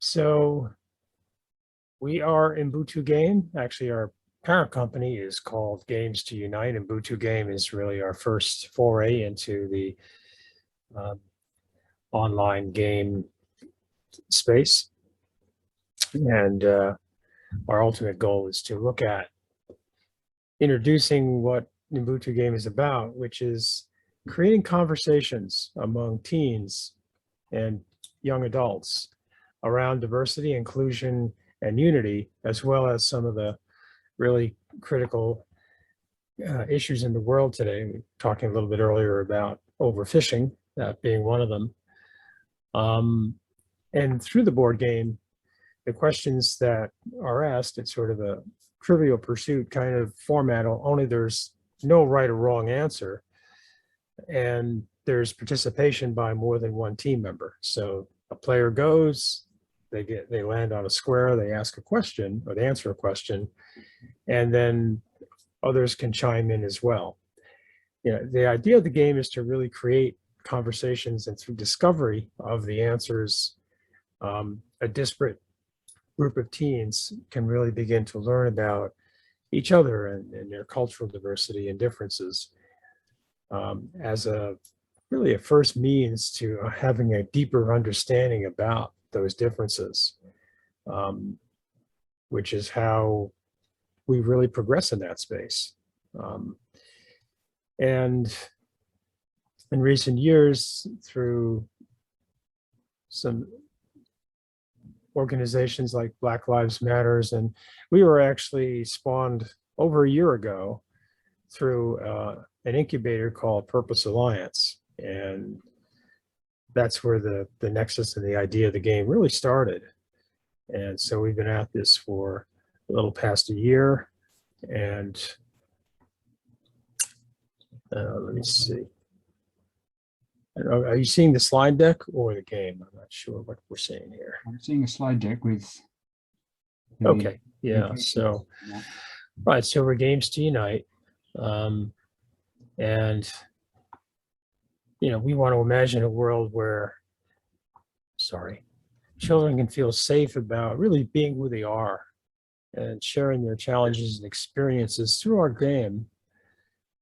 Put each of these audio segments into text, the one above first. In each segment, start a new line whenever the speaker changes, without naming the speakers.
So we are Ubuntu Game. Actually, our parent company is called Games to Unite. Ubuntu Game is really our first foray into the online game space. And our ultimate goal is to look at introducing what Ubuntu Game is about, which is creating conversations among teens and young adults around diversity, inclusion, and unity, as well as some of the really critical issues in the world today. We were talking a little bit earlier about overfishing, that being one of them. And through the board game, the questions that are asked, it's sort of a Trivial Pursuit kind of format, only there's no right or wrong answer. And there's participation by more than one team member. So a player goes, they land on a square, they ask a question or they answer a question, and then others can chime in as well. You know, the idea of the game is to really create conversations, and through discovery of the answers, a disparate group of teens can really begin to learn about each other and their cultural diversity and differences, as really a first means to having a deeper understanding about those differences, which is how we really progress in that space. And in recent years, through some organizations like Black Lives Matters, and we were actually spawned over a year ago through an incubator called Purpose Alliance. And that's where the nexus and the idea of the game really started. And so we've been at this for a little past a year. And let me see. Are you seeing the slide deck or the game? I'm not sure what we're seeing here.
I'm seeing a slide deck with.
Okay, yeah. So, right. So we're Games to Unite, and you know, we want to imagine a world where, children can feel safe about really being who they are and sharing their challenges and experiences through our game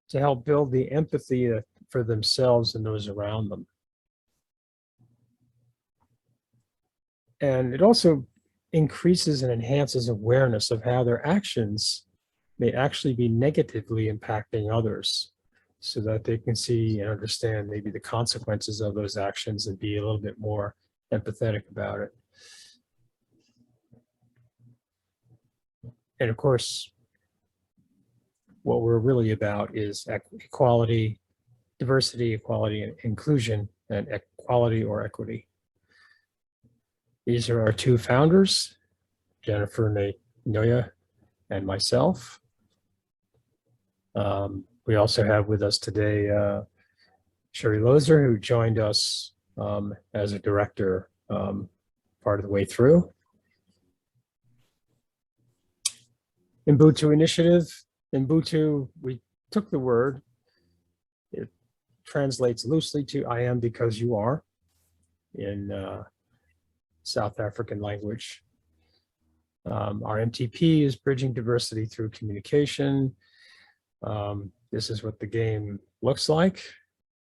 to help build the empathy for themselves and those around them. And it also increases and enhances awareness of how their actions may actually be negatively impacting others, so that they can see and understand maybe the consequences of those actions and be a little bit more empathetic about it. And of course, what we're really about is equality, diversity, equality, and inclusion, and equality or equity. These are our two founders, Jennifer Noya and myself. We also have with us today Sherry Lozer, who joined us as a director part of the way through. Ubuntu initiative. Ubuntu, we took the word. It translates loosely to I am because you are in South African language. Our MTP is bridging diversity through communication. This is what the game looks like.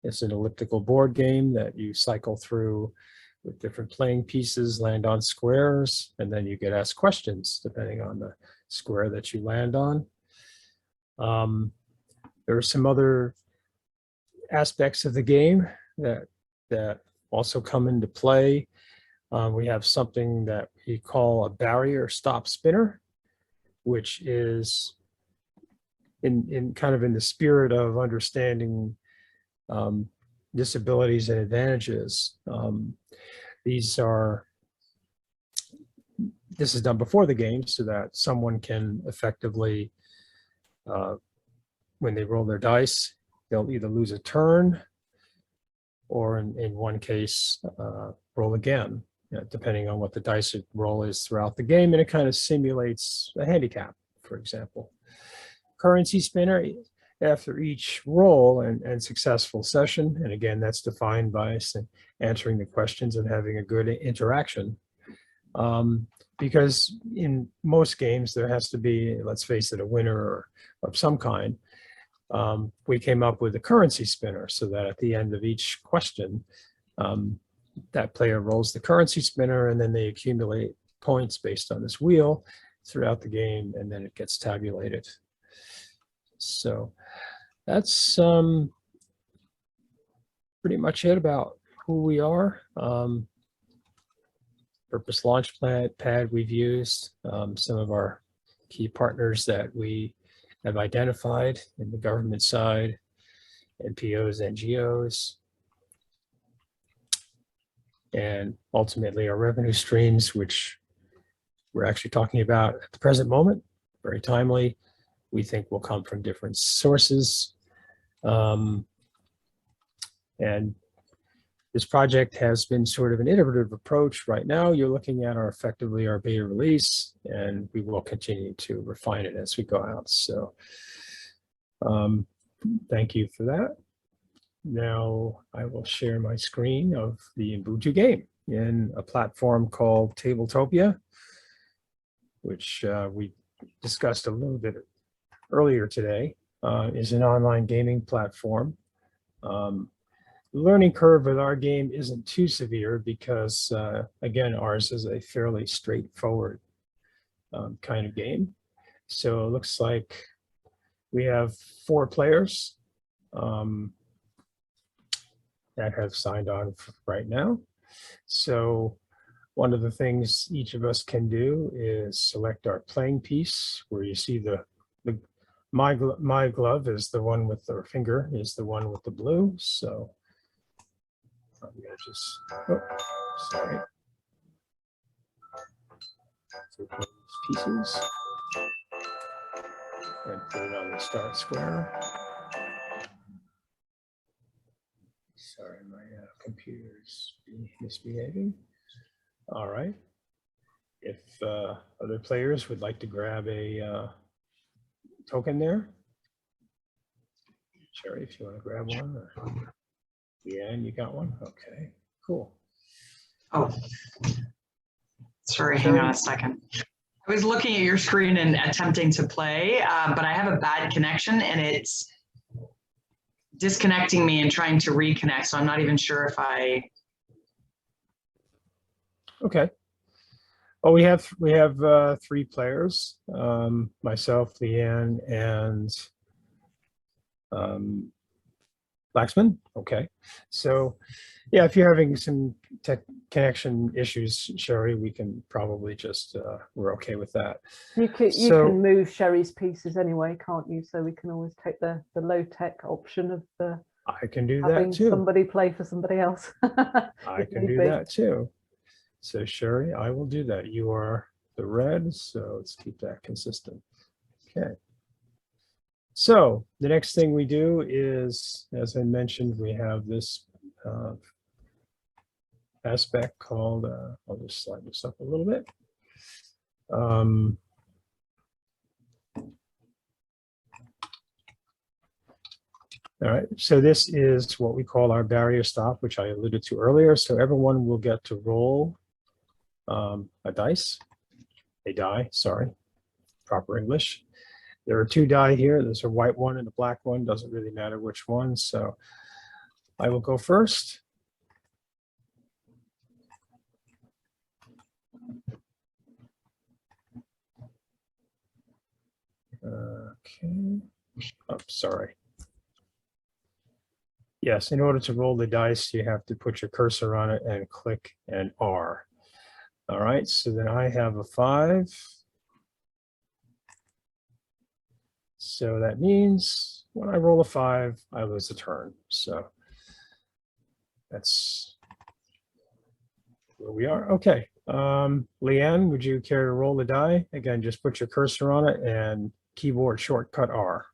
It's an elliptical board game that you cycle through with different playing pieces, land on squares, and then you get asked questions depending on the square that you land on. There are some other aspects of the game that also come into play. We have something that we call a barrier stop spinner, which is in kind of in the spirit of understanding disabilities and advantages. This is done before the game so that someone can effectively, when they roll their dice, they'll either lose a turn or in one case, roll again, depending on what the dice roll is throughout the game. And it kind of simulates a handicap, for example. Currency spinner, after each roll and successful session, and again, that's defined by answering the questions and having a good interaction, Because in most games, there has to be, let's face it, a winner of some kind. We came up with a currency spinner so that at the end of each question, that player rolls the currency spinner and then they accumulate points based on this wheel throughout the game, and then it gets tabulated. So that's pretty much it about who we are. Purpose launch pad we've used, some of our key partners that we have identified in the government side, NPOs, NGOs, and ultimately our revenue streams, which we're actually talking about at the present moment, very timely. We think will come from different sources. And this project has been sort of an iterative approach. Right now, you're looking at effectively our beta release, and we will continue to refine it as we go out. So thank you for that. Now I will share my screen of the Ubuntu game in a platform called Tabletopia, which we discussed a little bit earlier today, is an online gaming platform. The learning curve with our game isn't too severe because, again, ours is a fairly straightforward kind of game. So it looks like we have 4 players that have signed on right now. So one of the things each of us can do is select our playing piece, where you see my glove is the one with the finger, is the one with the blue. So I'm gonna just, oh, sorry. So put these pieces and put it on the start square. Sorry, my computer's misbehaving. All right. If other players would like to grab a token there, Sherry, if you want to grab one, or Leanne, you got one? Okay, cool.
Oh, sorry, hang on a second. I was looking at your screen and attempting to play, but I have a bad connection and it's disconnecting me and trying to reconnect. So I'm not even sure if I.
Okay. Well, we have 3 players, myself, Leanne, and Laxman. Okay. So yeah, if you're having some tech connection issues, Sherry, we can probably just, we're okay with that.
You can move Sherry's pieces anyway, can't you? So we can always take the low tech option of
I can do
having
that too.
Somebody play for somebody else.
I can do that too. So Sherry, I will do that. You are the red, so let's keep that consistent. Okay. So the next thing we do is, as I mentioned, we have this aspect called, I'll just slide this up a little bit. All right, so this is what we call our barrier stop, which I alluded to earlier. So everyone will get to roll a die, sorry, proper English. There are 2 die here. There's a white one and a black one. Doesn't really matter which one. So I will go first. Okay. Oh, sorry. Yes, in order to roll the dice, you have to put your cursor on it and click an R. All right, so then I have a 5. So that means when I roll a 5, I lose a turn. So that's where we are. Okay. Leanne, would you care to roll the die? Again, just put your cursor on it and keyboard shortcut R.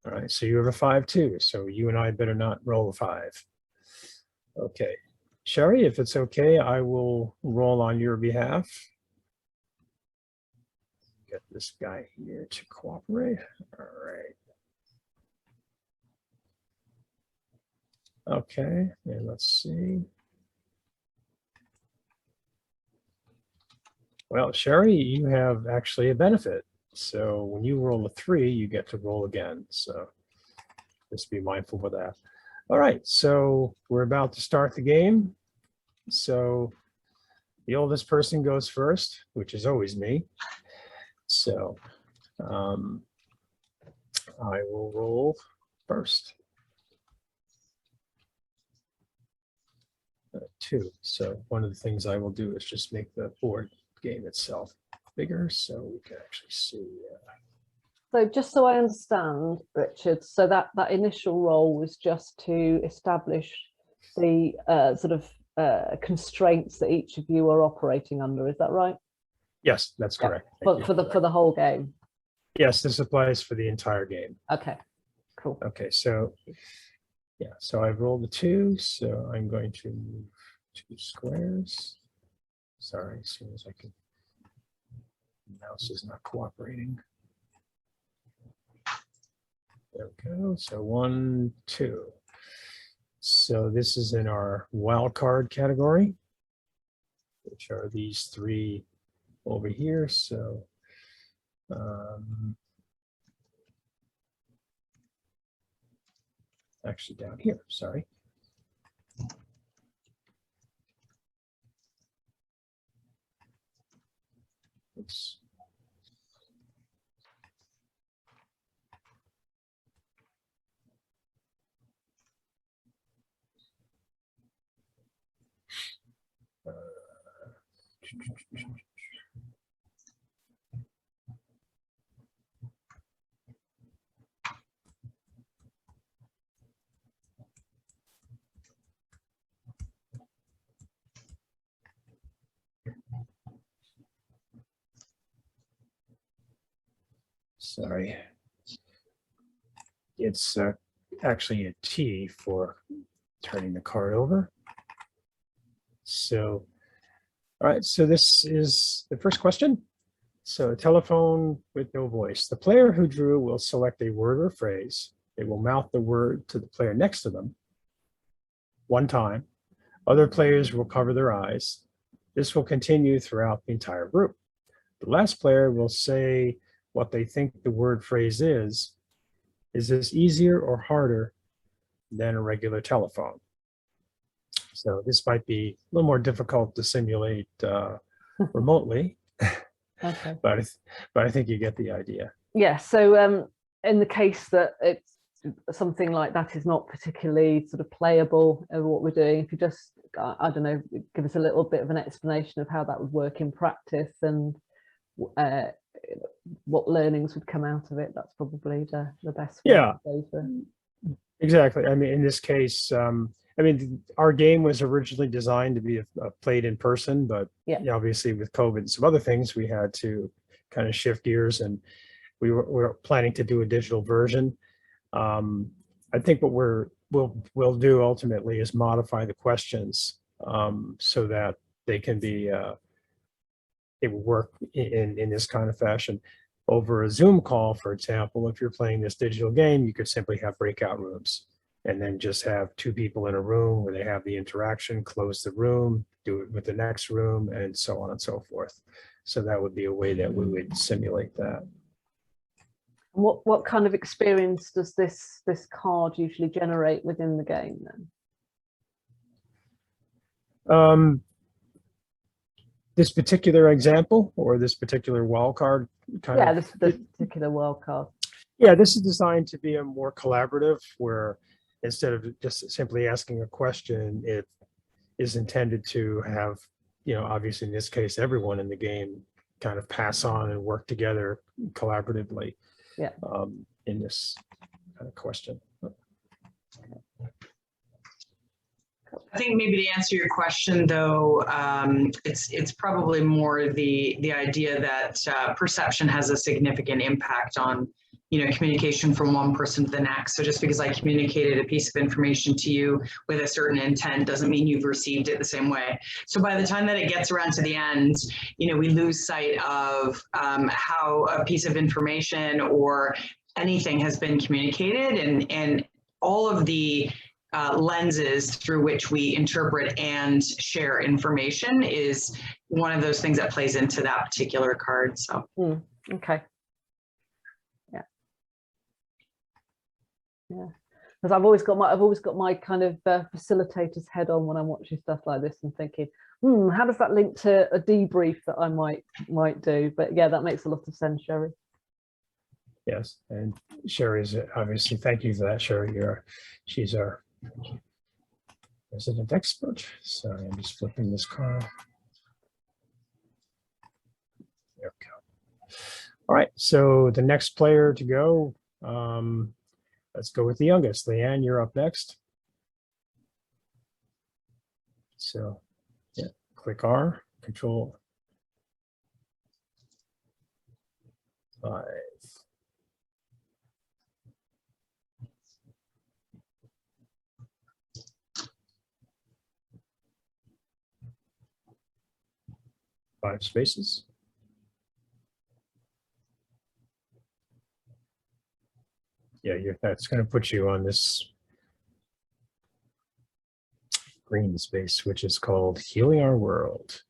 All right, so you have a 5 too. So you and I better not roll a 5. Okay. Sherry, if it's okay, I will roll on your behalf. Get this guy here to cooperate. All right. Okay, and let's see. Well, Sherry, you have actually a benefit. So when you roll a 3, you get to roll again. So just be mindful of that. All right, so we're about to start the game. So the oldest person goes first, which is always me. So I will roll first. 2. So one of the things I will do is just make the board game itself bigger so we can actually see.
So just so I understand, Richard, so that initial role was just to establish the sort of constraints that each of you are operating under. Is that right?
Yes, that's correct.
For the whole game.
Yes, this applies for the entire game.
Okay, cool.
Okay, so yeah, so I've rolled a 2, so I'm going to move 2 squares. Sorry, as soon as I can. The mouse is not cooperating. There we go. So 1, 2. So this is in our wild card category, which are these 3 over here. So actually down here, sorry. Oops. Sorry. It's actually a T for turning the card over. So, all right, so this is the first question. So a telephone with no voice. The player who drew will select a word or phrase. They will mouth the word to the player next to them 1 time. Other players will cover their eyes. This will continue throughout the entire group. The last player will say what they think the word phrase is. Is this easier or harder than a regular telephone? So this might be a little more difficult to simulate remotely,
Okay.
but I think you get the idea.
Yeah, so in the case that it's something like that is not particularly sort of playable of what we're doing, if you just, I don't know, give us a little bit of an explanation of how that would work in practice and what learnings would come out of it, that's probably the best way
Yeah,
to go for.
exactly. I mean, in this case, I mean, our game was originally designed to be played in person, but
Yeah.
obviously with COVID and some other things, we had to kind of shift gears, and we were planning to do a digital version. I think what we'll do ultimately is modify the questions so that they can be it will work in this kind of fashion. Over a Zoom call, for example, if you're playing this digital game, you could simply have breakout rooms and then just have 2 people in a room where they have the interaction, close the room, do it with the next room, and so on and so forth. So that would be a way that we would simulate that.
What kind of experience does this card usually generate within the game then?
This particular example or this particular wildcard kind of?
Yeah, this particular wildcard.
Yeah, this is designed to be a more collaborative, where instead of just simply asking a question, it is intended to have, obviously in this case, everyone in the game kind of pass on and work together collaboratively.
Yeah.
In this kind of question.
I think maybe to answer your question, though, it's probably more the idea that perception has a significant impact on, communication from one person to the next. So just because I communicated a piece of information to you with a certain intent doesn't mean you've received it the same way. So by the time that it gets around to the end, we lose sight of how a piece of information or anything has been communicated, and all of the lenses through which we interpret and share information is one of those things that plays into that particular card. So,
okay. Yeah. Yeah. Because I've always got my kind of facilitator's head on when I'm watching stuff like this and thinking, how does that link to a debrief that I might do? But yeah, that makes a lot of sense, Sherry.
Yes, and Sherry's obviously, thank you for that, Sherry. She's our resident expert. Sorry, I'm just flipping this card. There we go. All right, so the next player to go, let's go with the youngest. Leanne, you're up next. So, yeah, click R, Control 5. Five spaces. Yeah, that's going to put you on this green space, which is called Healing Our World.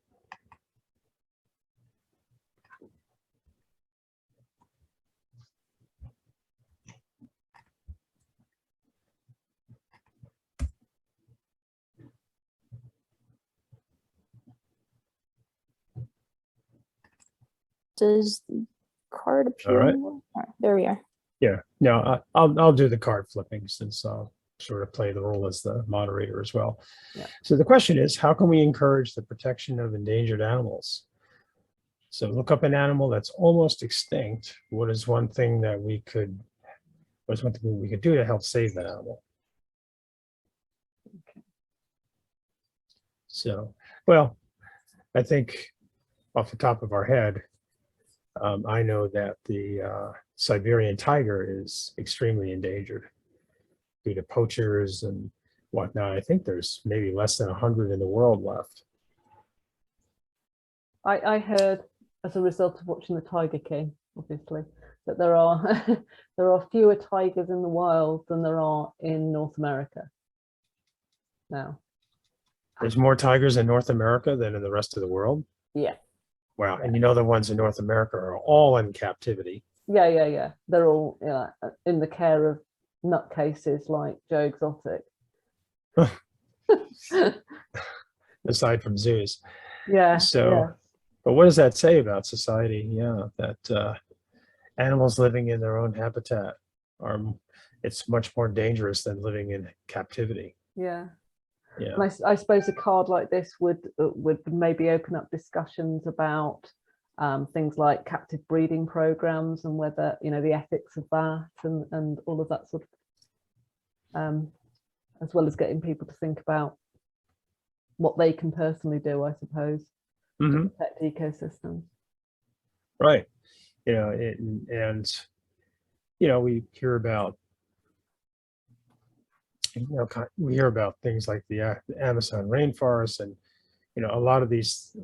Does the card appear?
All right.
There we are.
Yeah, no, I'll do the card flipping since I'll sort of play the role as the moderator as well.
Yeah.
So the question is, how can we encourage the protection of endangered animals? So look up an animal that's almost extinct. What is one thing that we could do to help save that animal?
Okay.
So, well, I think off the top of our head, I know that the Siberian tiger is extremely endangered due to poachers and whatnot. I think there's maybe less than 100 in the world left.
I heard, as a result of watching The Tiger King, obviously, that there are there are fewer tigers in the wild than there are in North America now.
There's more tigers in North America than in the rest of the world.
Yeah.
Wow. And you know, the ones in North America are all in captivity.
Yeah. They're all in the care of nutcases like Joe Exotic.
Aside from zoos.
Yeah.
So,
yeah.
but what does that say about society? Yeah, that animals living in their own habitat it's much more dangerous than living in captivity.
Yeah.
Yeah.
And I suppose a card like this would maybe open up discussions about things like captive breeding programs and whether, the ethics of that and all of that sort of, as well as getting people to think about what they can personally do, I suppose, to protect ecosystems.
Right. We hear about we hear about things like the Amazon rainforest, and a lot of these,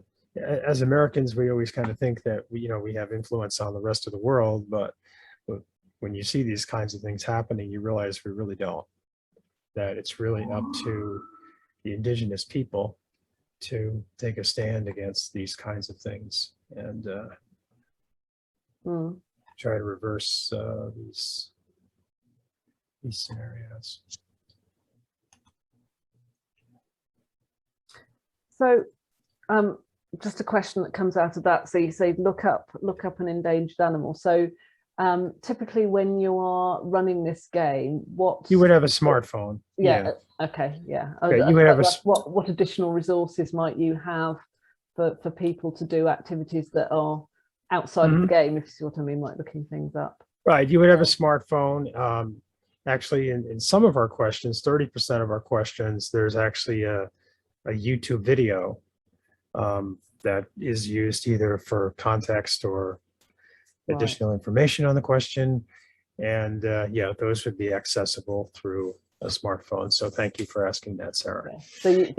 as Americans, we always kind of think that we have influence on the rest of the world, but when you see these kinds of things happening, you realize we really don't. That it's really up to the indigenous people to take a stand against these kinds of things and try to reverse these scenarios.
So just a question that comes out of that. So you say look up an endangered animal. So typically when you are running this game, what
you would have a smartphone.
Yeah. Okay. Yeah.
Okay, you would have
what additional resources might you have for people to do activities that are outside of the game, if you see what I mean, like looking things up?
Right. You would have a smartphone. Actually, in some of our questions, 30% of our questions, there's actually a YouTube video that is used either for context or additional information on the question. And yeah, those would be accessible through a smartphone. So thank you for asking that, Sarah.
Okay.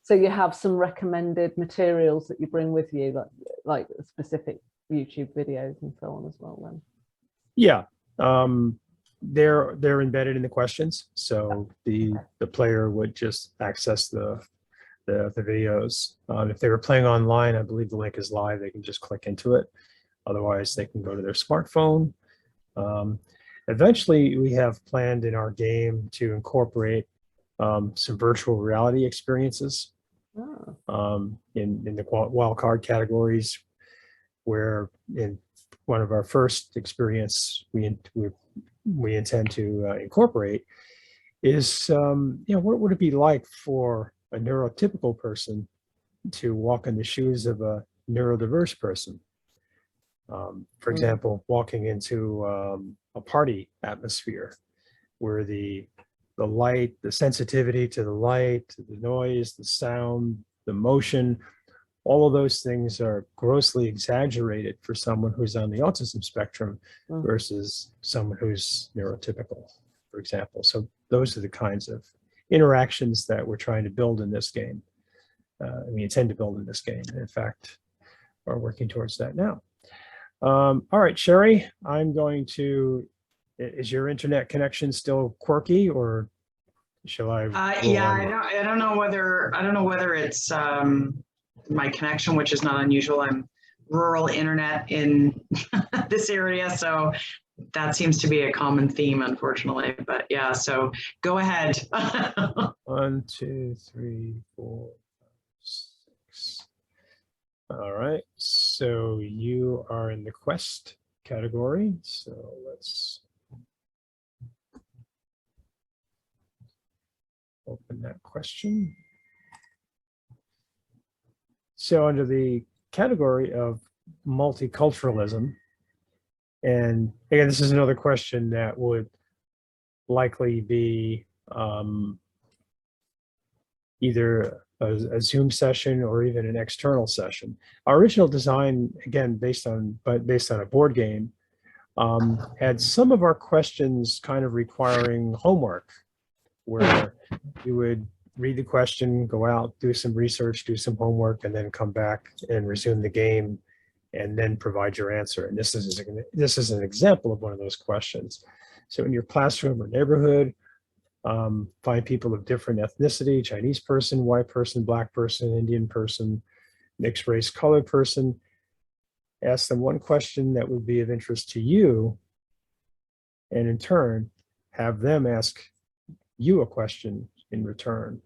So you have some recommended materials that you bring with you, like specific YouTube videos and so on as well then?
Yeah. they're embedded in the questions, so the player would just access the videos. If they were playing online, I believe the link is live. They can just click into it. Otherwise, they can go to their smartphone. Eventually, we have planned in our game to incorporate some virtual reality experiences in the wildcard categories, where in one of our first experience we intend to incorporate is, what would it be like for a neurotypical person to walk in the shoes of a neurodiverse person? For example, walking into a party atmosphere where the light, the sensitivity to the light, the noise, the sound, the motion, all of those things are grossly exaggerated for someone who's on the autism spectrum versus someone who's neurotypical, for example. So those are the kinds of interactions that we're trying to build in this game. We intend to build in this game. In fact, are working towards that now. All right, Sherry, I'm going to, is your internet connection still quirky, or shall I?
Yeah, I don't know whether it's my connection, which is not unusual. I'm rural internet in this area, so that seems to be a common theme, unfortunately. But yeah, so go ahead.
1, 2, 3, 4, 6. All right, so you are in the quest category. So let's open that question. So under the category of multiculturalism, and again, this is another question that would likely be either a Zoom session or even an external session. Our original design, again, based on a board game, had some of our questions kind of requiring homework, where you would read the question, go out, do some research, do some homework, and then come back and resume the game, and then provide your answer. And this is an example of one of those questions. So in your classroom or neighborhood, find people of different ethnicity: Chinese person, white person, black person, Indian person, mixed race, colored person. Ask them one question that would be of interest to you, and in turn, have them ask you a question in return.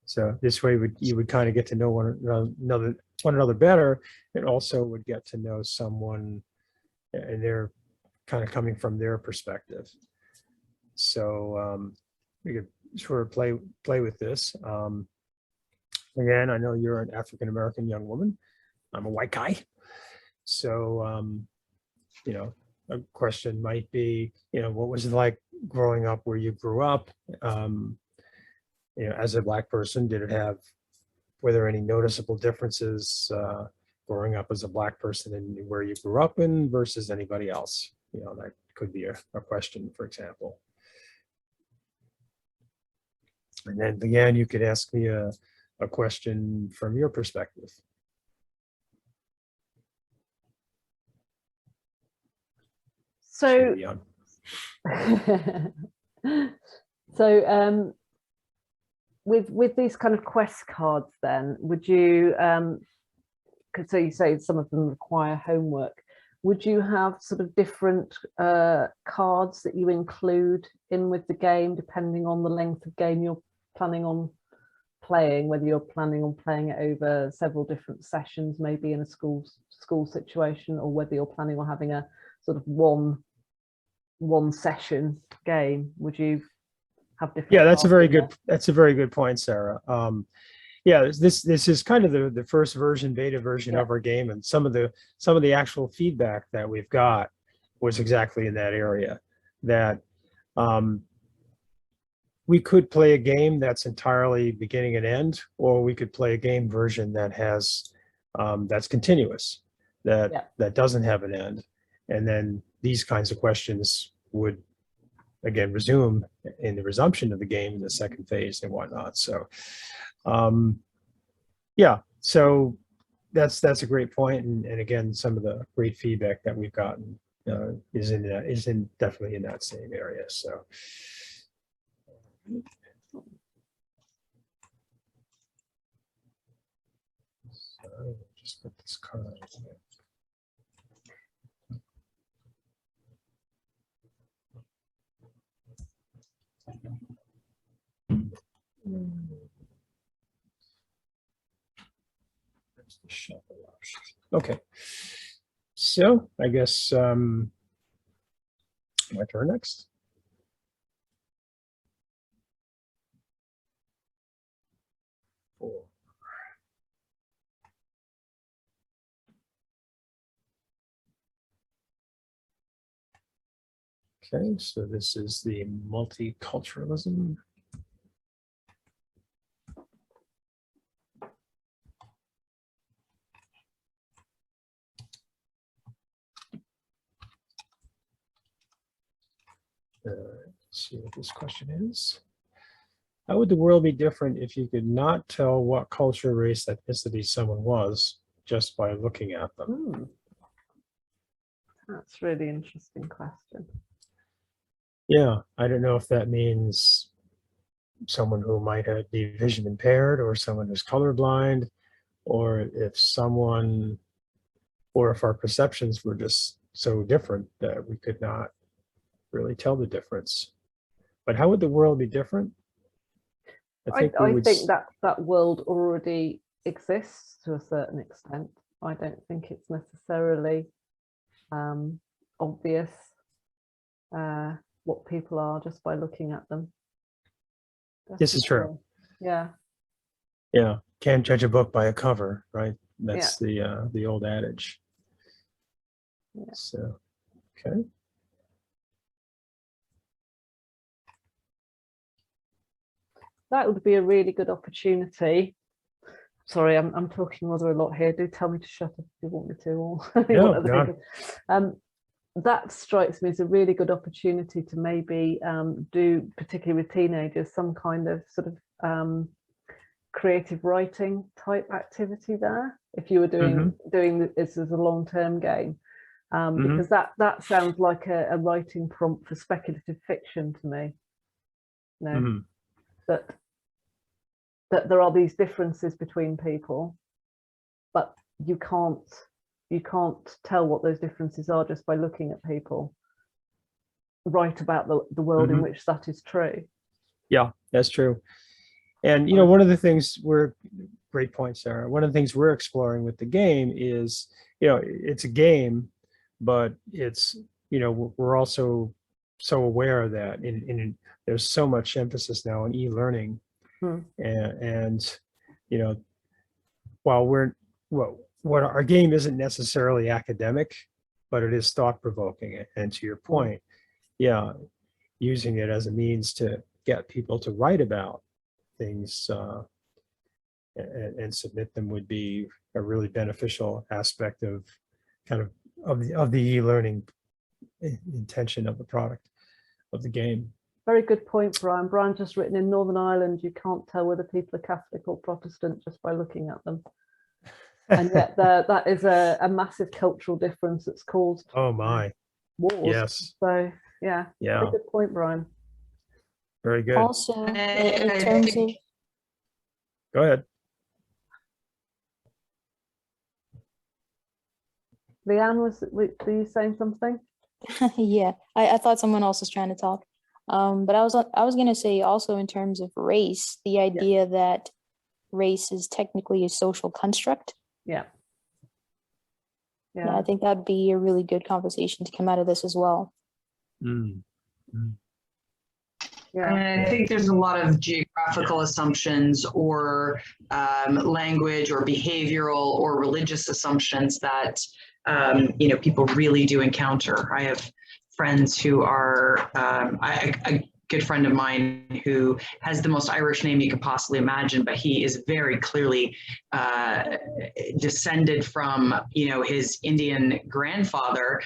So this way you would kind of get to know one another better, and also would get to know someone, and they're kind of coming from their perspective. So we could sort of play with this. Again, I know you're an African-American young woman. I'm a white guy. So, a question might be, what was it like growing up where you grew up? As a Black person, were there any noticeable differences growing up as a Black person in where you grew up in versus anybody else? That could be a question, for example. And then again, you could ask me a question from your perspective.
So, with these kind of quest cards, then would you? So you say some of them require homework. Would you have sort of different cards that you include in with the game, depending on the length of game you're planning on playing, whether you're planning on playing it over several different sessions, maybe in a school situation, or whether you're planning on having a sort of one session game? Would you have different?
Yeah, that's a very good point, Sarah. Yeah, this is kind of the first beta version of our game, and some of the actual feedback that we've got was exactly in that area, that we could play a game that's entirely beginning and end, or we could play a game version that has that's continuous, that doesn't have an end. And then these kinds of questions would again resume in the resumption of the game in the second phase and whatnot. So yeah, so that's a great point, and again, some of the great feedback that we've gotten is definitely in that same area. So. So just put this card on here. There's the shuffle option. Okay. So I guess my turn next. Four. Okay, so this is the multiculturalism. Let's see what this question is. How would the world be different if you could not tell what culture, race, ethnicity someone was just by looking at them?
That's really interesting question.
Yeah, I don't know if that means someone who might be vision impaired or someone who's colorblind, or if someone, or if our perceptions were just so different that we could not really tell the difference. But how would the world be different?
I think that world already exists to a certain extent. I don't think it's necessarily obvious what people are just by looking at them.
This is true.
Yeah.
Yeah. Can't judge a book by a cover, right? That's the old adage.
Yeah.
So, okay.
That would be a really good opportunity. Sorry, I'm talking rather a lot here. Do tell me to shut up if you want me to. Or
No,
that strikes me as a really good opportunity to maybe do, particularly with teenagers, some kind of sort of creative writing type activity there. If you were doing this as a long-term game, because that sounds like a writing prompt for speculative fiction to me. No. That there are these differences between people, but you can't tell what those differences are just by looking at people. Write about the world in which that is true. Yeah,
that's true. And one of the things great point, Sarah. One of the things we're exploring with the game is, it's a game, but it's, we're also so aware that there's so much emphasis now on e-learning. And while what our game isn't necessarily academic, but it is thought-provoking. And to your point, using it as a means to get people to write about things and submit them would be a really beneficial aspect of the e-learning intention of the product of the game.
Very good point, Brian. Brian just written, in Northern Ireland, you can't tell whether people are Catholic or Protestant just by looking at them. And yet that is a massive cultural difference that's caused
wars.
Yes. So yeah. Very good point, Brian.
Very good.
Also, in terms of...
Go ahead.
Leanne, were you saying something?
Yeah, I thought someone else was trying to talk. But I was going to say also in terms of race, the idea that race is technically a social construct.
Yeah,
I think that'd be a really good conversation to come out of this as well.
Yeah, and I think there's a lot of geographical assumptions or language or behavioral or religious assumptions that people really do encounter. I have friends who are, I good friend of mine who has the most Irish name you could possibly imagine, but he is very clearly descended from, his Indian grandfather,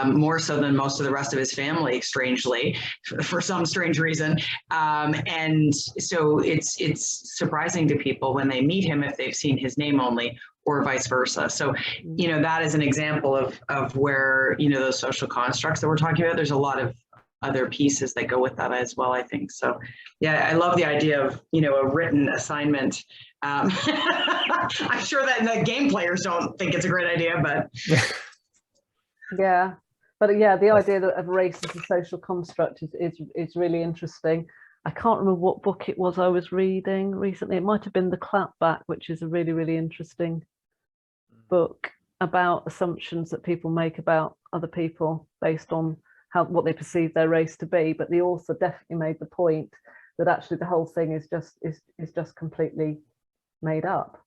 more so than most of the rest of his family, strangely, for some strange reason. And so it's surprising to people when they meet him if they've seen his name only, or vice versa. So, that is an example of where, those social constructs that we're talking about, there's a lot of other pieces that go with that as well, I think. So, yeah, I love the idea of, a written assignment. I'm sure that the game players don't think it's a great idea, but.
Yeah, but yeah, the idea of race as a social construct is really interesting. I can't remember what book it was I was reading recently. It might have been The Clapback, which is a really, really interesting book about assumptions that people make about other people based on what they perceive their race to be. But the author definitely made the point that actually the whole thing is just completely made up.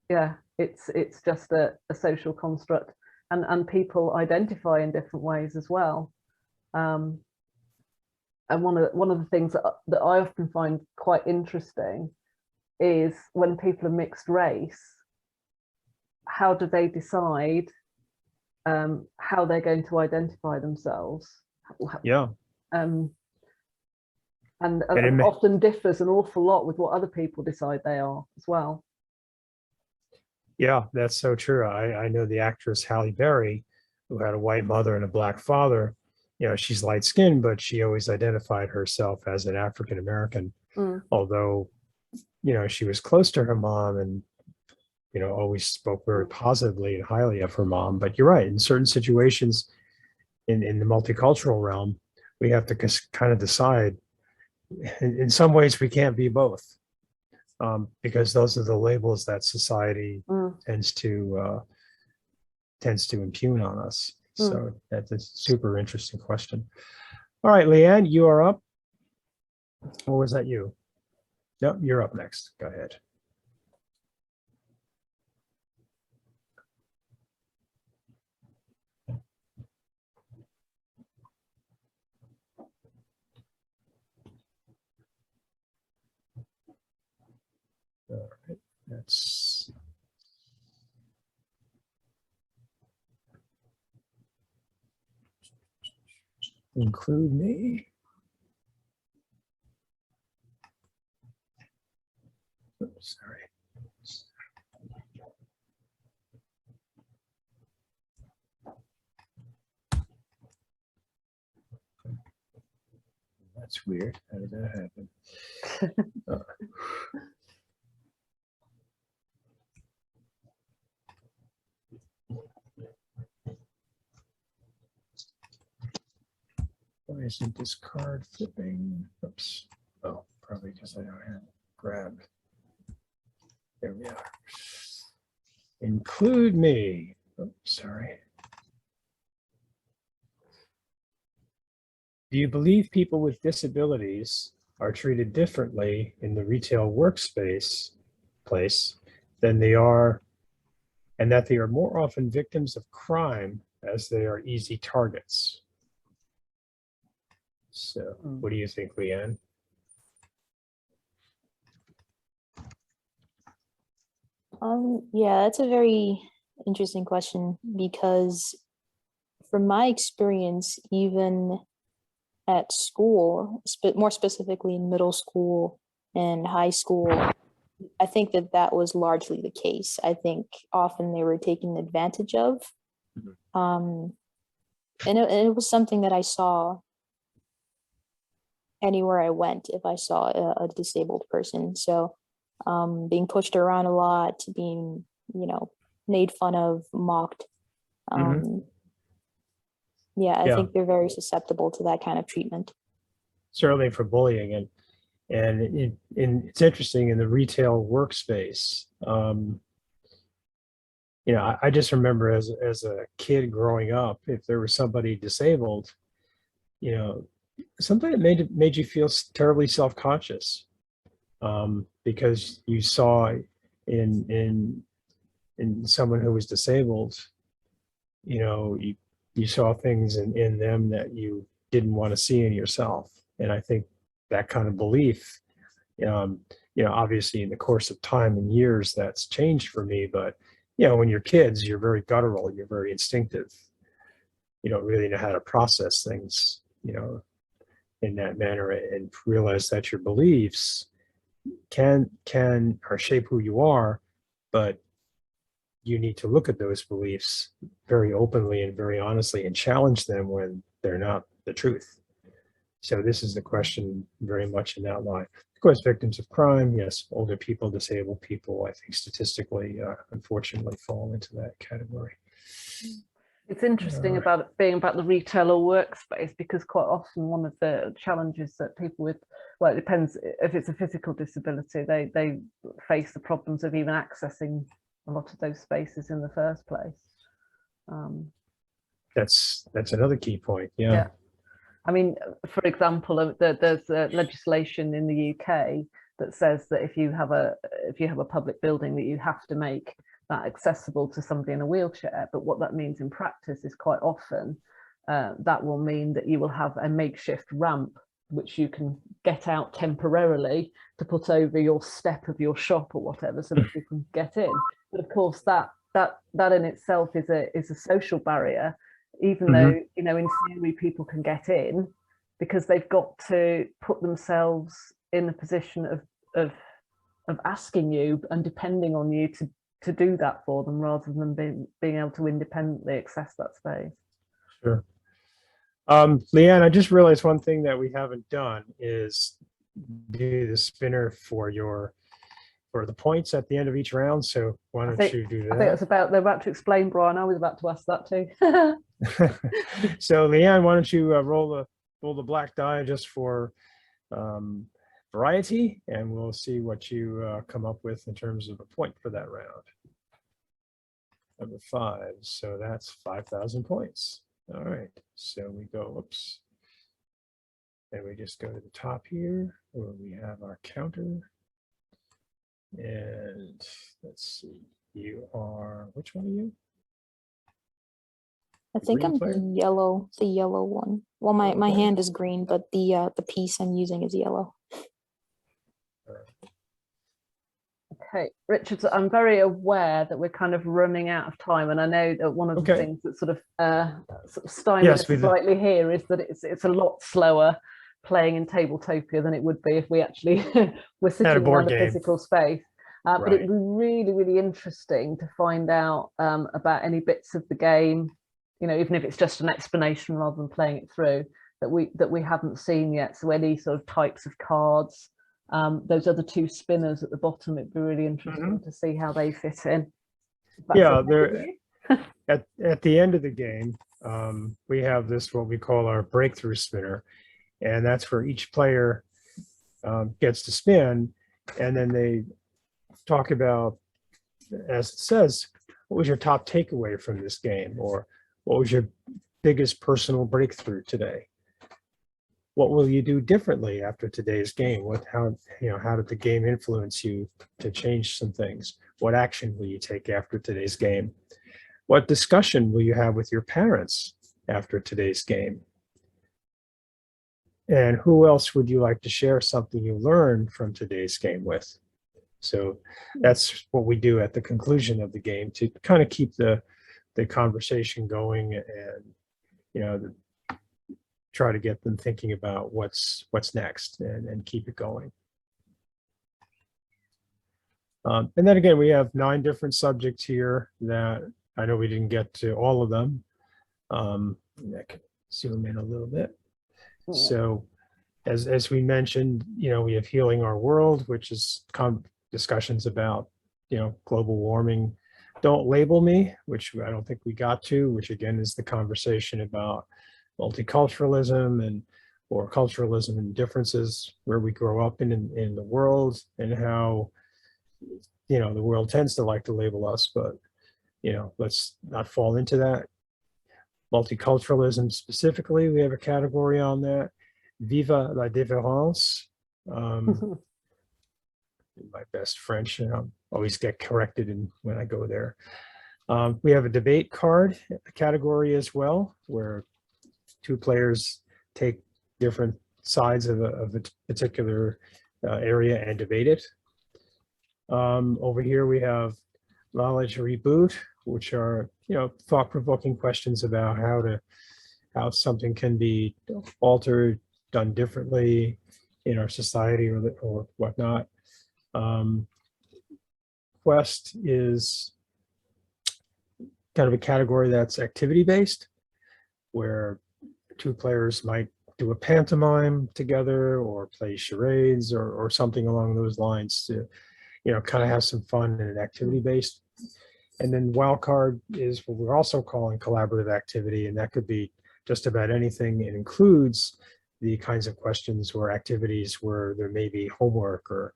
Yeah, it's just a social construct, and people identify in different ways as well. And one of the things that I often find quite interesting is when people are mixed race, how do they decide how they're going to identify themselves?
Yeah.
And it often differs an awful lot with what other people decide they are as well.
Yeah, that's so true. I know the actress Halle Berry, who had a white mother and a black father. She's light skinned, but she always identified herself as an African American, although, she was close to her mom and, always spoke very positively and highly of her mom. But you're right, in certain situations in the multicultural realm, we have to kind of decide. In some ways, we can't be both. Because those are the labels that society tends to impugn on us. So that's a super interesting question. All right, Leanne, you are up. Or was that you? No, you're up next. Go ahead. All right, that's include me. Oops, sorry. That's weird. How did that happen? Why isn't this card flipping? Oops. Oh, probably because I don't have grab. There we are. Include me. Oops, sorry. Do you believe people with disabilities are treated differently in the retail workspace than they are, and that they are more often victims of crime as they are easy targets? So what do you think, Leanne?
Yeah, that's a very interesting question, because from my experience, even at school, more specifically in middle school and high school, I think that was largely the case. I think often they were taken advantage of. And it was something that I saw anywhere I went if I saw a disabled person. So being pushed around a lot, being, made fun of, mocked. Yeah, I think they're very susceptible to that kind of treatment.
Certainly for bullying, and it's interesting in the retail workspace. I just remember as a kid growing up, if there was somebody disabled, something that made you feel terribly self-conscious, because you saw in someone who was disabled, you saw things in them that you didn't want to see in yourself. And I think that kind of belief, obviously in the course of time and years, that's changed for me. But, when you're kids, you're very guttural, you're very instinctive. You don't really know how to process things, in that manner, and realize that your beliefs can or shape who you are, but you need to look at those beliefs very openly and very honestly and challenge them when they're not the truth. So this is the question very much in that line. Of course, victims of crime, yes, older people, disabled people, I think statistically, unfortunately, fall into that category.
It's interesting about it being about the retail or workspace, because quite often one of the challenges that people with, well, it depends if it's a physical disability, they face the problems of even accessing a lot of those spaces in the first place.
That's another key point. Yeah.
I mean, for example, there's legislation in the UK that says that if you have a public building, that you have to make that accessible to somebody in a wheelchair. But what that means in practice is quite often that will mean that you will have a makeshift ramp which you can get out temporarily to put over your step of your shop or whatever, so that you can get in. But of course, that in itself is a social barrier, even though in theory people can get in, because they've got to put themselves in a position of asking you and depending on you to do that for them, rather than being able to independently access that space.
Sure. Leanne, I just realized one thing that we haven't done is do the spinner for the points at the end of each round. So why don't you do that?
I think they're about to explain, Brian. I was about to ask that too.
So Leanne, why don't you roll the black die just for variety, and we'll see what you come up with in terms of a point for that round. Number 5, so that's 5,000 points. All right, so we go, oops, and we just go to the top here where we have our counter. And let's see, you are, which one are you?
I think I'm the yellow one. Well, my hand is green, but the piece I'm using is yellow.
Okay, Richard, I'm very aware that we're kind of running out of time, and I know that one of the things that sort of stymies us slightly here is that it's a lot slower playing in Tabletopia than it would be if we actually were sitting in a physical space. But it'd be really, really interesting to find out about any bits of the game, even if it's just an explanation rather than playing it through, that we haven't seen yet. So any sort of types of cards. Those other 2 spinners at the bottom, it'd be really interesting to see how they fit in.
Yeah, they're at the end of the game, we have this, what we call our breakthrough spinner, and that's where each player gets to spin, and then they talk about, as it says, what was your top takeaway from this game, or what was your biggest personal breakthrough today? What will you do differently after today's game? How did the game influence you to change some things? What action will you take after today's game? What discussion will you have with your parents after today's game? And who else would you like to share something you learned from today's game with? So that's what we do at the conclusion of the game to kind of keep the conversation going, and try to get them thinking about what's next, and keep it going. And then again, we have 9 different subjects here that I know we didn't get to all of them. I can zoom in a little bit. So as we mentioned, we have healing our world, which is discussions about, global warming. Don't label me, which I don't think we got to, which again is the conversation about multiculturalism or culturalism and differences where we grow up in the world, and how, the world tends to like to label us, but, let's not fall into that. Multiculturalism specifically, we have a category on that. Viva la différence. My best French, and I'll always get corrected when I go there. We have a debate card category as well, where 2 players take different sides of a particular area and debate it. Over here we have knowledge reboot, which are, thought-provoking questions about how something can be altered, done differently in our society or whatnot. Quest is kind of a category that's activity-based, where two players might do a pantomime together or play charades or something along those lines to, kind of have some fun and an activity-based. And then wildcard is what we're also calling collaborative activity, and that could be just about anything. It includes the kinds of questions or activities where there may be homework or,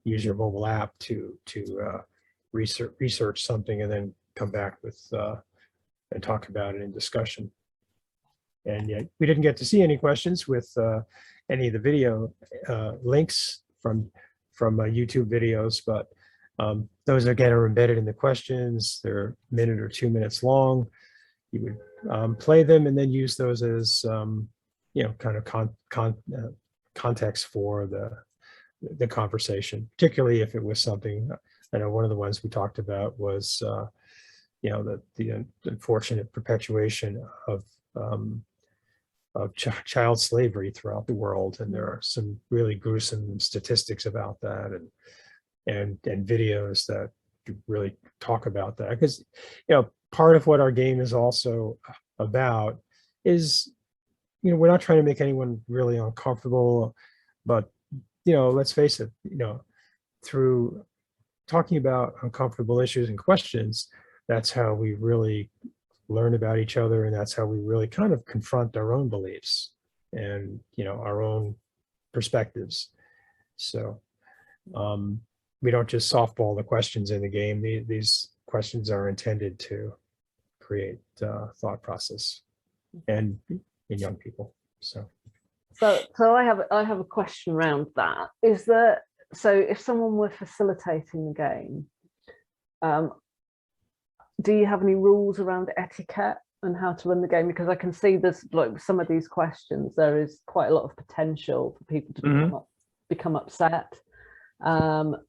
use your mobile app to research something and then come back with and talk about it in discussion. And yet we didn't get to see any questions with any of the video links from YouTube videos, but those again are embedded in the questions. They're a minute or 2 minutes long. You would play them and then use those as kind of context for the conversation, particularly if it was something. I know one of the ones we talked about was the unfortunate perpetuation of child slavery throughout the world, and there are some really gruesome statistics about that, and videos that really talk about that, because part of what our game is also about is we're not trying to make anyone really uncomfortable, but let's face it, through talking about uncomfortable issues and questions, that's how we really learn about each other, and that's how we really kind of confront our own beliefs and our own perspectives. So we don't just softball the questions in the game. These questions are intended to create thought process and in young people. So
I have a question around that. So if someone were facilitating the game, do you have any rules around etiquette and how to run the game? Because I can see there's, like, some of these questions, there is quite a lot of potential for people to become upset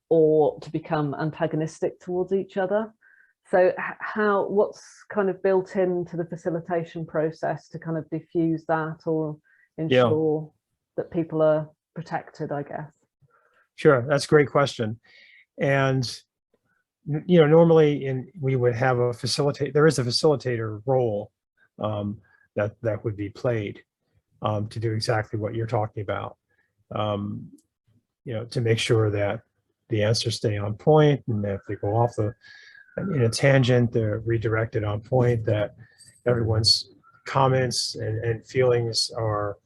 or to become antagonistic towards each other. So what's kind of built into the facilitation process to kind of diffuse that or ensure that people are protected, I guess?
Sure, that's a great question. And normally we would have a there is a facilitator role that would be played to do exactly what you're talking about. To make sure that the answers stay on point, and that if they go off in a tangent, they're redirected on point, that everyone's comments and feelings are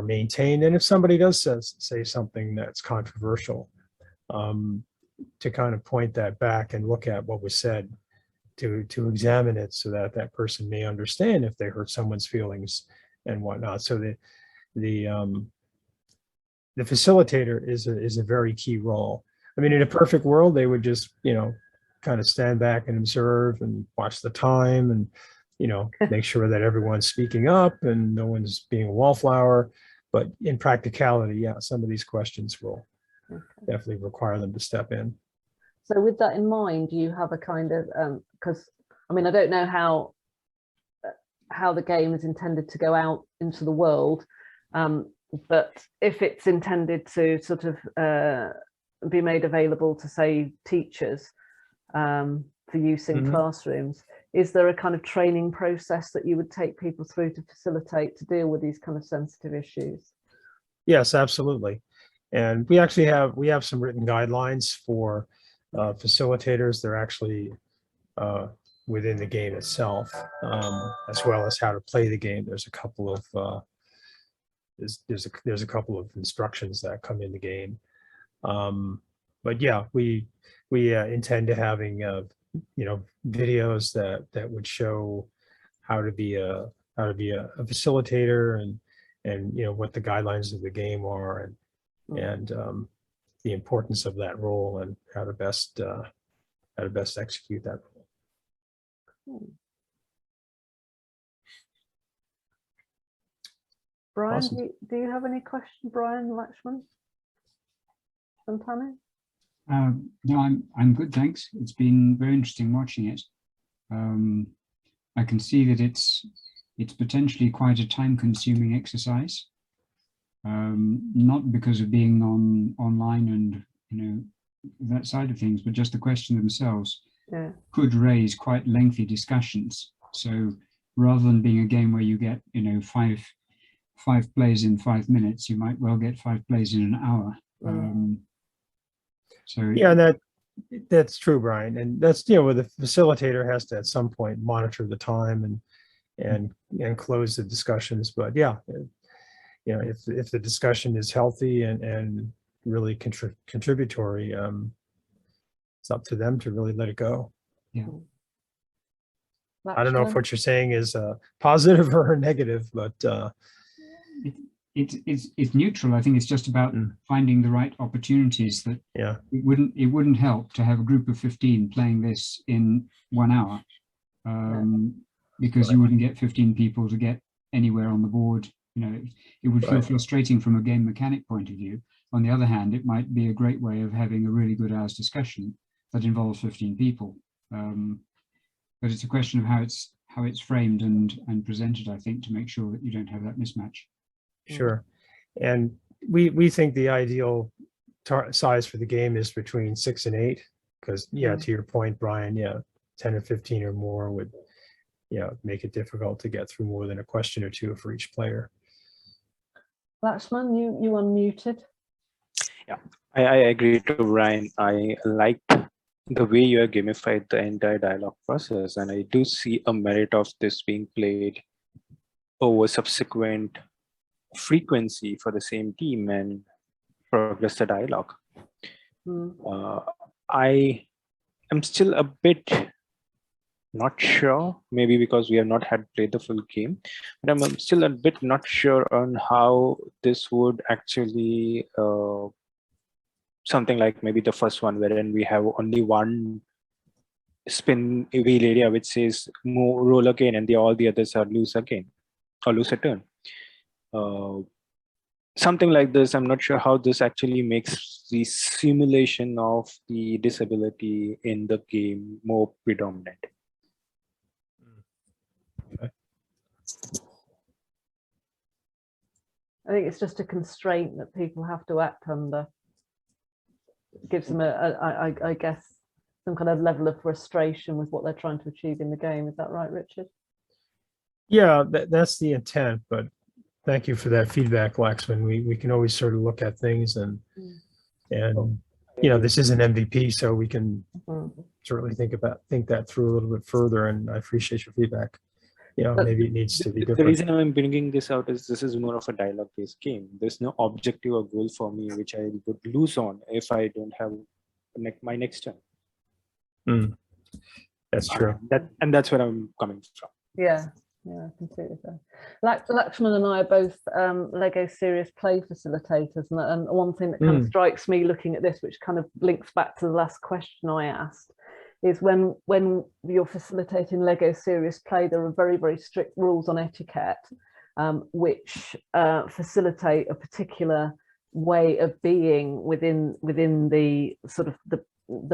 maintained. And if somebody does say something that's controversial, to kind of point that back and look at what was said, to examine it, so that that person may understand if they hurt someone's feelings and whatnot. So the facilitator is a very key role. I mean, in a perfect world, they would just kind of stand back and observe and watch the time and make sure that everyone's speaking up and no one's being a wallflower. But in practicality, some of these questions will definitely require them to step in.
So with that in mind, do you have a kind of, because I mean, I don't know how the game is intended to go out into the world, but if it's intended to sort of be made available to, say, teachers for use in classrooms, is there a kind of training process that you would take people through to facilitate, to deal with these kind of sensitive issues?
Yes, absolutely. And we actually have some written guidelines for facilitators. They're actually within the game itself, as well as how to play the game. There's a couple of there's a couple of instructions that come in the game. But yeah, we intend to having videos that would show how to be a facilitator, and what the guidelines of the game are, and the importance of that role, and how to best execute that role.
Brian,
Awesome.
do you have any question, Brian Lakshman? Santanu?
No, I'm good, thanks. It's been very interesting watching it. I can see that it's potentially quite a time-consuming exercise, not because of being online and that side of things, but just the question themselves could raise quite lengthy discussions. So rather than being a game where you get five plays in 5 minutes, you might well get 5 plays in an hour. So
Yeah, that's true, Brian. And that's, where the facilitator has to at some point monitor the time and close the discussions. But yeah, if the discussion is healthy and really contributory, it's up to them to really let it go.
Yeah.
I don't know if what you're saying is positive or negative, but
it's neutral. I think it's just about finding the right opportunities. That it wouldn't help to have a group of 15 playing this in 1 hour, because you wouldn't get 15 people to get anywhere on the board. It would feel frustrating from a game mechanic point of view. On the other hand, it might be a great way of having a really good hour's discussion that involves 15 people. But it's a question of how it's framed and presented, I think, to make sure that you don't have that mismatch.
Sure. And we think the ideal size for the game is between 6 and 8, because to your point, Brian, 10 or 15 or more would make it difficult to get through more than a question or two for each player.
Lakshman, you unmuted.
Yeah, I agree to Brian. I liked the way you have gamified the entire dialogue process, and I do see a merit of this being played over subsequent frequency for the same team and progress the dialogue. I am still a bit not sure, maybe because we have not had played the full game, but I'm still a bit not sure on how this would actually something like maybe the first one, wherein we have only one spin wheel area which says roll again, and all the others are lose again or lose a turn. Something like this, I'm not sure how this actually makes the simulation of the disability in the game more predominant.
I think it's just a constraint that people have to act under. It gives them I guess, some kind of level of frustration with what they're trying to achieve in the game. Is that right, Richard?
Yeah, that's the intent, but thank you for that feedback, Laxman. We can always sort of look at things and this is an MVP, so we can certainly think that through a little bit further, and I appreciate your feedback. Maybe it needs to be different.
The reason I'm bringing this out is this is more of a dialogue-based game. There's no objective or goal for me which I would lose on if I don't have my next turn.
That's true.
That's where I'm coming from.
Yeah, I can see it there. Lakshman and I are both Lego Serious Play facilitators, and one thing that kind of strikes me looking at this, which kind of links back to the last question I asked, is when you're facilitating Lego Serious Play, there are very, very strict rules on etiquette, which facilitate a particular way of being within the sort of the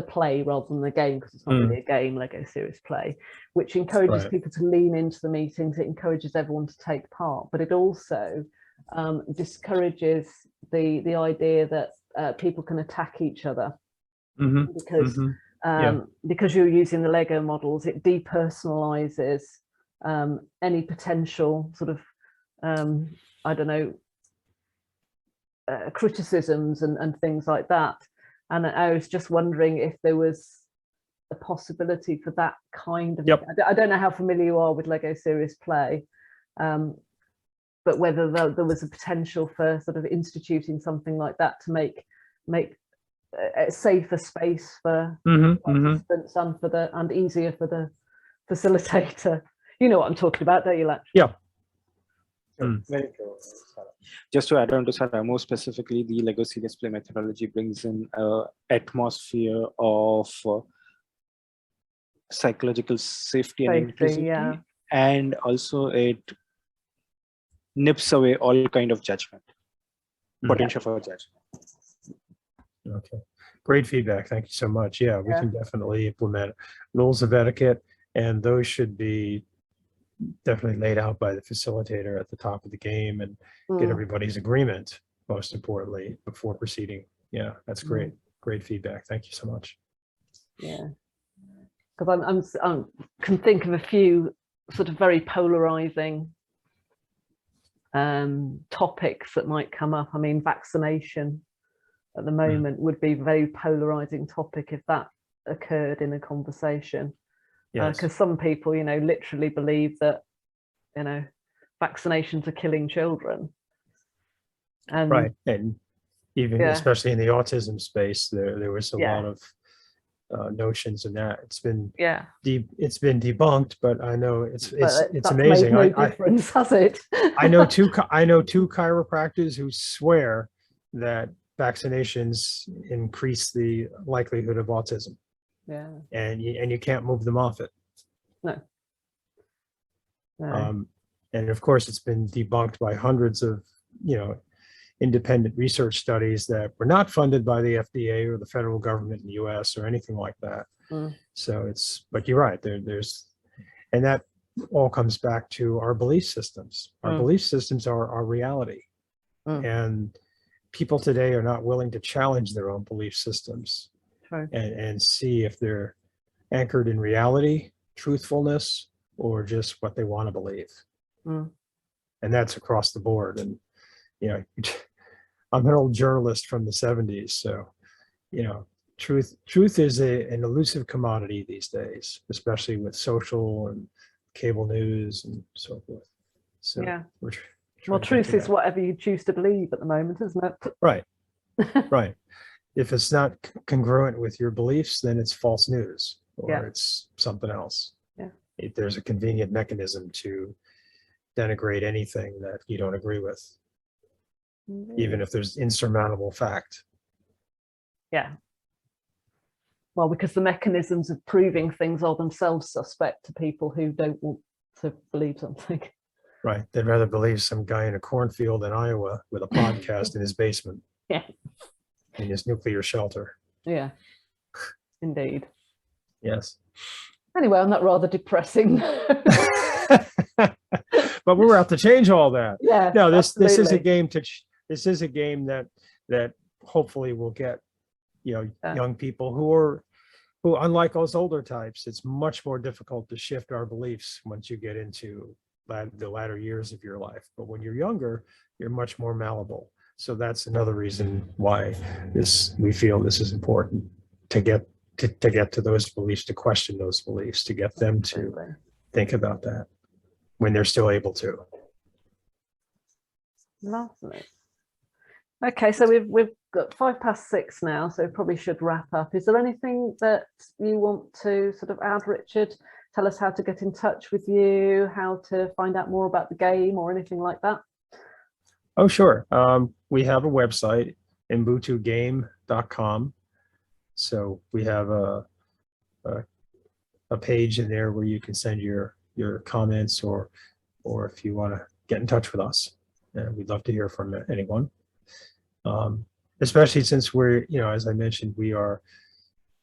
play rather than the game, because it's not really a game, Lego Serious Play, which encourages people to lean into the meetings. It encourages everyone to take part, but it also discourages the idea that people can attack each other, because you're using the Lego models. It depersonalizes any potential sort of I don't know, criticisms and things like that. And I was just wondering if there was a possibility for that kind of, I don't know how familiar you are with Lego Serious Play, but whether there was a potential for sort of instituting something like that to make a safer space for participants and easier for the facilitator. You know what I'm talking about, don't you, Latch?
Yeah.
Very true. Just to add on to Sarah, more specifically, the Lego Serious Play methodology brings in an atmosphere of psychological safety and inclusivity, and also it nips away all kind of judgment, potential for judgment.
Okay, great feedback. Thank you so much. Yeah, we
Yeah.
can definitely implement rules of etiquette, and those should be definitely laid out by the facilitator at the top of the game and get
Mm.
everybody's agreement, most importantly, before proceeding. Yeah, that's great. Great feedback. Thank you so much.
Yeah, because I can think of a few sort of very polarizing topics that might come up. I mean, vaccination at the moment would be a very polarizing topic if that occurred in a conversation.
Yes.
Because some people, you know, literally believe that, you know, vaccinations are killing children. And
Right. And even
Yeah.
especially in the autism space, there was a
Yeah.
lot of notions in that. It's been
yeah,
it's been debunked, but I know it's
but that's
amazing.
made no difference, has it?
I know two chiropractors who swear that vaccinations increase the likelihood of autism,
Yeah,
and you can't move them off it.
no.
And of course, it's been debunked by hundreds of independent research studies that were not funded by the FDA or the federal government in the U.S. or anything like that. So but you're right. And that all comes back to our belief systems. Our belief systems are our reality. And people today are not willing to challenge their own belief systems and see if they're anchored in reality, truthfulness, or just what they want to believe. And that's across the board. And, I'm an old journalist from the 70s. So, truth is an elusive commodity these days, especially with social and cable news and so forth. So
Yeah.
we're
Well,
trying to
truth
get to
is
that.
whatever you choose to believe at the moment, isn't it?
Right. Right. If it's not congruent with your beliefs, then it's false news or
Yeah.
it's something else.
Yeah.
There's a convenient mechanism to denigrate anything that you don't agree with, even if there's insurmountable fact.
Yeah. Well, because the mechanisms of proving things are themselves suspect to people who don't want to believe something.
Right. They'd rather believe some guy in a cornfield in Iowa with a podcast in his basement.
Yeah.
In his nuclear shelter.
Yeah. Indeed.
Yes.
Anyway, on that rather depressing.
But we're out to change all that.
Yeah.
No, this is a
absolutely.
game this is a game that hopefully will get young people who unlike those older types, it's much more difficult to shift our beliefs once you get into the latter years of your life. But when you're younger, you're much more malleable. So that's another reason why we feel this is important to get to those beliefs, to question those beliefs, to get them to
Absolutely.
think about that when they're still able to.
Lovely. Okay, so we've got 6:05 now, so we probably should wrap up. Is there anything that you want to sort of add, Richard? Tell us how to get in touch with you, how to find out more about the game or anything like that.
Oh, sure. We have a website, ubuntugame.com. So we have a page in there where you can send your comments or if you want to get in touch with us. We'd love to hear from anyone. Especially since we're, as I mentioned,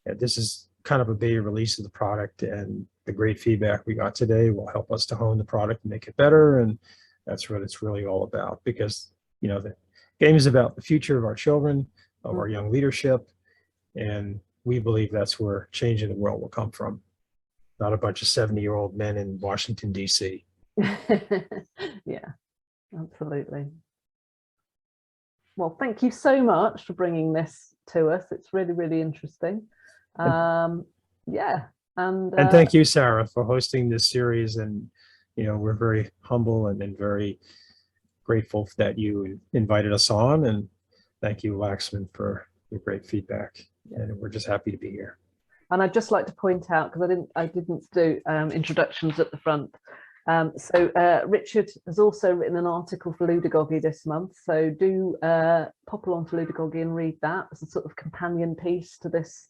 this is kind of a beta release of the product, and the great feedback we got today will help us to hone the product and make it better. And that's what it's really all about, because, the game is about the future of our children, of our young leadership. And we believe that's where change in the world will come from. Not a bunch of 70-year-old men in Washington, D.C.
Yeah, absolutely. Well, thank you so much for bringing this to us. It's really, really interesting. Yeah. And
thank you, Sarah, for hosting this series. And, we're very humble and very grateful that you invited us on. And thank you, Laxman, for your great feedback. And we're just happy to be here.
And I'd just like to point out, because I didn't do introductions at the front. So Richard has also written an article for Ludagogy this month. So do pop along to Ludagogy and read that as a sort of companion piece to this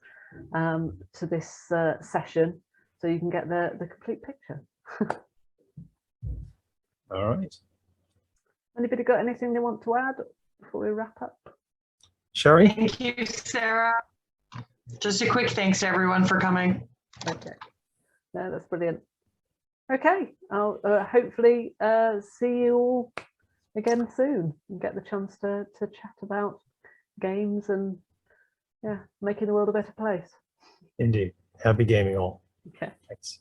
session, so you can get the complete picture.
All right.
Anybody got anything they want to add before we wrap up?
Sherry?
Thank you, Sarah. Just a quick thanks to everyone for coming.
Okay. No, that's brilliant. Okay, I'll hopefully see you all again soon and get the chance to chat about games and making the world a better place.
Indeed. Happy gaming all.
Okay.
Thanks.